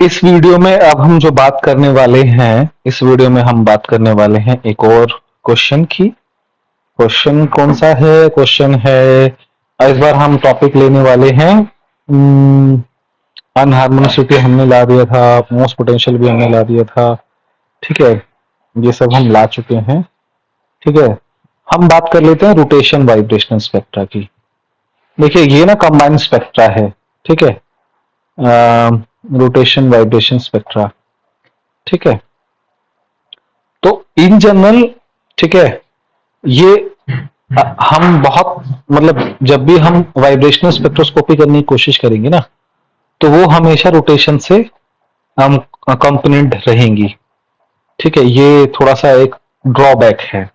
इस वीडियो में अब हम जो बात करने वाले हैं, इस वीडियो में हम बात करने वाले हैं एक और क्वेश्चन की। क्वेश्चन कौन सा है? क्वेश्चन है, इस बार हम टॉपिक लेने वाले हैं अनहार्मोनिसिटी हमने ला दिया था, मोस्ट पोटेंशियल भी हमने ला दिया था। ठीक है, ये सब हम ला चुके हैं। ठीक है, हम बात कर लेते हैं रोटेशन वाइब्रेशनल स्पेक्ट्रा की। देखिए ये ना कंबाइंड स्पेक्ट्रा है। ठीक है, रोटेशन वाइब्रेशन स्पेक्ट्रा। ठीक है, तो इन जनरल, ठीक है, ये हम बहुत मतलब जब भी हम वाइब्रेशनल स्पेक्ट्रोस्कोपी करने की कोशिश करेंगे ना, तो वो हमेशा रोटेशन से हम कंपोनेंट रहेंगी। ठीक है, ये थोड़ा सा एक ड्रॉबैक है,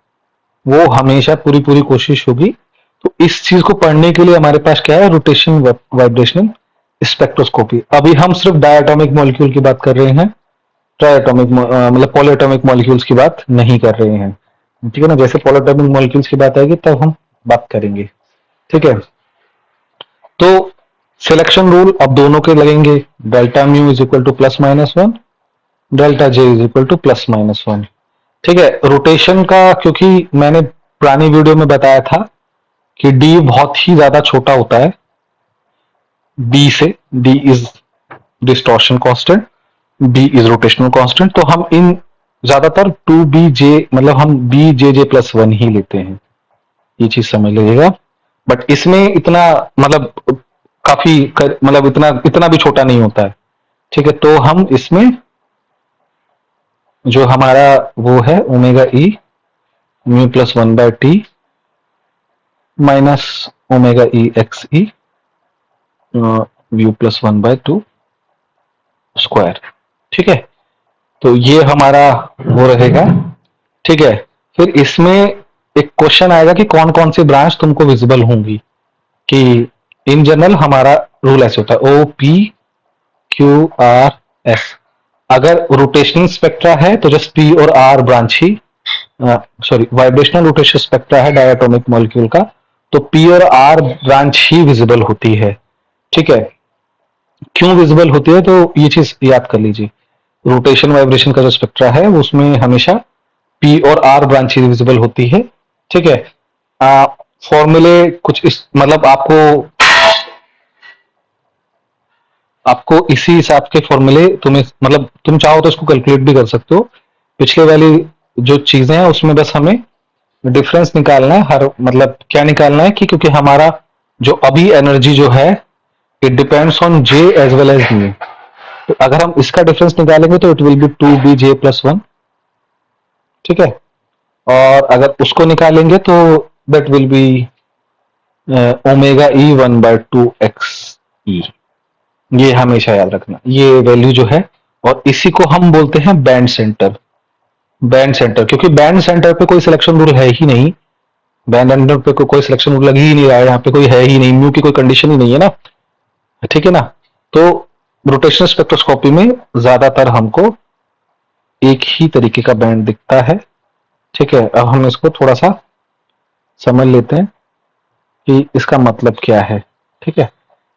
वो हमेशा पूरी पूरी कोशिश होगी। तो इस चीज को पढ़ने के लिए हमारे पास क्या है? Rotation vibrational spectroscopy. अभी हम सिर्फ डायटोमिक मॉलिक्यूल की बात कर रहे हैं, ट्राइएटॉमिक मतलब पॉलीएटॉमिक मॉलिक्यूल्स की बात नहीं कर रहे हैं। ठीक है ना, जैसे पॉलीएटॉमिक मॉलिक्यूल्स की बात आएगी तब हम बात करेंगे। ठीक है, तो सिलेक्शन रूल अब दोनों के लगेंगे। Delta mu is equal two plus minus one, delta J is equal two plus minus one. ठीक है, रोटेशन का क्योंकि मैंने पुरानी वीडियो में बताया था कि डी बहुत ही ज्यादा छोटा होता है बी से। D is distortion constant, B is rotational constant. तो हम इन ज्यादातर टू बी जे मतलब हम B J J plus one ही लेते हैं, ये चीज समझ लीजिएगा। बट इसमें इतना मतलब काफी मतलब इतना इतना भी छोटा नहीं होता है। ठीक है, तो हम इसमें जो हमारा वो है omega E mu plus one by T minus omega E x E mu plus one by to square. ठीक है, तो ये हमारा वो रहेगा। ठीक है, फिर इसमें एक क्वेश्चन आएगा कि कौन कौन सी ब्रांच तुमको विजिबल होंगी। कि इन जनरल हमारा रूल ऐसे होता है, O P Q R S. अगर रोटेशनल स्पेक्ट्रा है तो जस्ट पी और आर ब्रांच ही, सॉरी वाइब्रेशनल रोटेशन स्पेक्ट्रा है डायटोमिक मॉलिक्यूल का, तो पी और आर ब्रांच ही विजिबल होती है। ठीक है, क्यों विजिबल होती है? तो ये चीज याद कर लीजिए, रोटेशन वाइब्रेशन का जो स्पेक्ट्रा है उसमें हमेशा पी और आर ब्रांच ही विजिबल होती है। ठीक है, फॉर्मूले कुछ इस मतलब आपको इसी हिसाब के फॉर्मूले तुम्हें मतलब तुम चाहो तो इसको कैलकुलेट भी कर सकते हो। पिछले वाली जो चीजें हैं उसमें बस हमें डिफरेंस निकालना है। हर मतलब क्या निकालना है कि क्योंकि हमारा जो अभी एनर्जी जो है it depends on J as well as mu. तो अगर हम इसका डिफरेंस निकालेंगे तो it will be two B J plus one. ठीक है, और अगर उसको निकालेंगे तो that will be omega E one by two X E. ये हमेशा याद रखना, ये वैल्यू जो है। और इसी को हम बोलते हैं बैंड सेंटर। बैंड सेंटर, क्योंकि बैंड सेंटर पे कोई सिलेक्शन रूल है ही नहीं। बैंड सेंटर पे कोई सिलेक्शन रूल लग ही नहीं रहा है, यहाँ पे कोई है ही नहीं, म्यू की कोई कंडीशन ही नहीं है ना। ठीक है ना, तो रोटेशनल स्पेक्ट्रोस्कोपी में ज्यादातर हमको एक ही तरीके का बैंड दिखता है। ठीक है, अब हम इसको थोड़ा सा समझ लेते हैं कि इसका मतलब क्या है। ठीक है,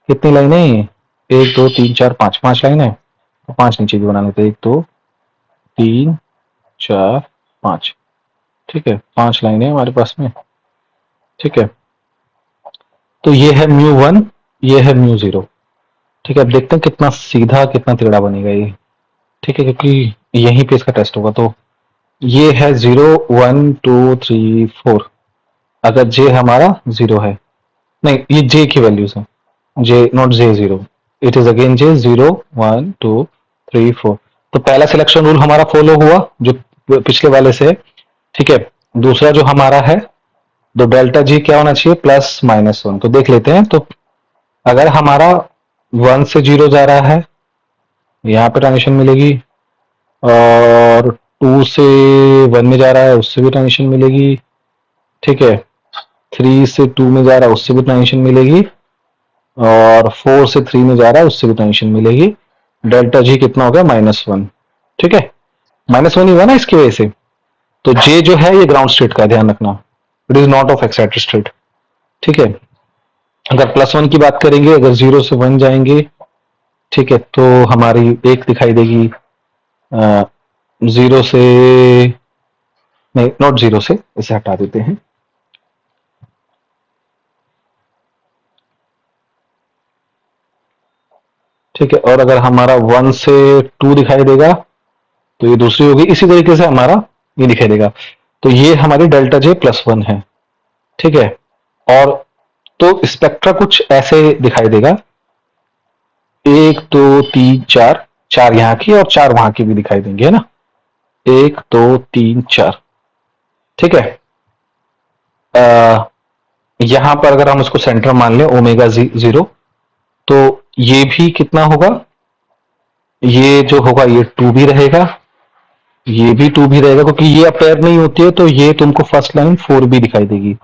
कितनी लाइनें हैं ये? एक दो तीन चार पांच, पांच लाइन है। तो पांच नीचे भी बना लेते हैं, एक दो तीन चार पांच। ठीक है, पांच लाइनें हमारे पास में। ठीक है, तो ये है म्यू वन, ये है म्यू जीरो। ठीक है, अब देखते हैं कितना सीधा कितना टेढ़ा बनेगा ये। ठीक है, क्योंकि यहीं पे इसका टेस्ट होगा। तो ये है zero one two three four. अगर जे हमारा जीरो है, नहीं ये जे की वैल्यूज है, J not J zero, it is again J zero one two three four. तो पहला सिलेक्शन रूल हमारा फॉलो हुआ जो पिछले वाले से है। ठीक है, दूसरा जो हमारा है, तो डेल्टा जी क्या होना चाहिए? Plus minus one. तो देख लेते हैं, तो अगर हमारा वन से जीरो जा रहा है, यहाँ पे ट्रांजिशन मिलेगी, और टू से वन में जा रहा है उससे भी ट्रांजिशन मिलेगी। ठीक है, थ्री से टू में जा रहा है उससे भी ट्रांजिशन मिलेगी, और फोर से थ्री में जा रहा है उससे भी ट्रांजिशन मिलेगी। डेल्टा जी कितना हो गया? Minus one. ठीक है, माइनस वन ही हुआ ना इसकी वजह से। तो जे जो है ये ग्राउंड स्टेट का है, ध्यान रखना, it is not of excited state. ठीक है, अगर प्लस वन की बात करेंगे, अगर जीरो से वन जाएंगे ठीक है, तो हमारी एक दिखाई देगी जीरो से, नहीं नॉट जीरो से, इसे हटा देते हैं। ठीक है, और अगर हमारा 1 से 2 दिखाई देगा तो ये दूसरी होगी, इसी तरीके से हमारा ये दिखाई देगा। तो ये हमारी डेल्टा जे प्लस 1 है। ठीक है, और तो स्पेक्ट्रा कुछ ऐसे दिखाई देगा, एक दो तीन चार, चार यहाँ की और चार वहां की भी दिखाई देंगे, है ना, एक दो तीन चार। ठीक है, यहां पर अगर हम उसको सेंटर मान लें ओमेगा जीरो, तो ये भी कितना होगा, ये जो होगा ये 2 भी रहेगा, ये भी 2 भी रहेगा, क्योंकि ये अपेयर नहीं होती है तो ये तुमको फर्स्ट लाइन 4 भी दिखाई देगी,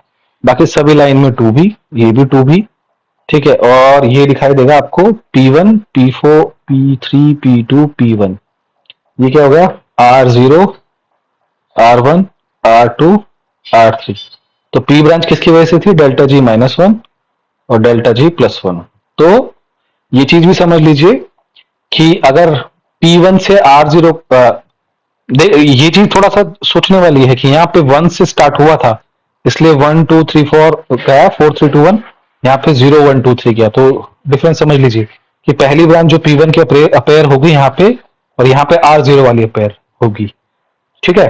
बाकी सभी लाइन में 2 भी, ये भी 2 भी। ठीक है, और ये दिखाई देगा आपको P1 P4 P3 P2 P1। ये क्या हो गया, R0 R1 R2 R3। तो P ब्रांच किसकी वजह से थी, डेल्टा जी -1 और डेल्टा जी +1। तो ये चीज भी समझ लीजिए कि अगर P1 से R0, ये चीज थोड़ा सा सोचने वाली है कि यहाँ पे 1 से स्टार्ट हुआ था, इसलिए 1 2 3 4 गया, 4 3 2 1, यहाँ पे 0 1 2 3 गया। तो डिफरेंस समझ लीजिए कि पहली ब्रांच जो P1 की अपेयर होगी यहाँ पे, और यहाँ पे R0 वाली अपेयर होगी। ठीक है,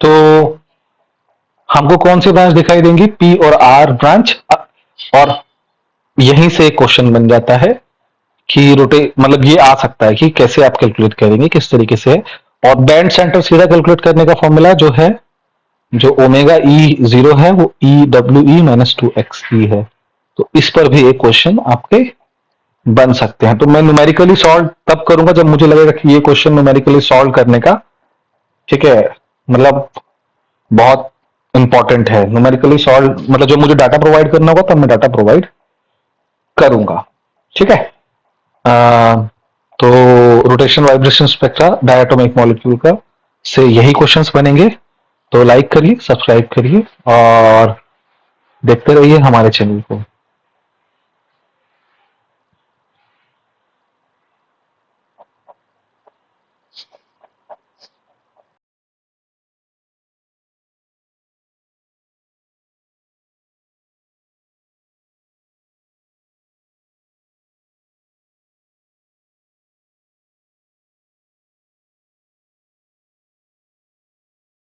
तो हमको कौन सी ब्रांच दिखाई देंगी, P और R ब्रांच। और यहीं से एक क्वेश्चन बन जाता है कि मतलब ये आ सकता है कि कैसे आप कैलकुलेट करेंगे, किस तरीके से। और बैंड सेंटर सीधा कैलकुलेट करने का फॉर्मूला जो है, जो ओमेगा ई जीरो है वो EWE-2XE है। तो इस पर भी एक क्वेश्चन आपके बन सकते हैं। तो मैं न्यूमेरिकली सॉल्व तब करूंगा जब मुझे लगेगा कि ये क्वेश्चन न्यूमेरिकली सॉल्व करने का, ठीक है, मतलब बहुत इंपॉर्टेंट है। न्यूमेरिकली सॉल्व मतलब जब मुझे डाटा प्रोवाइड करना होगा तब मैं डाटा प्रोवाइड करूंगा। ठीक है, तो rotation vibration spectra diatomic molecule का से यही क्वेश्चंस बनेंगे। तो लाइक करिए, सब्सक्राइब करिए और देखते रहिए हमारे चैनल को।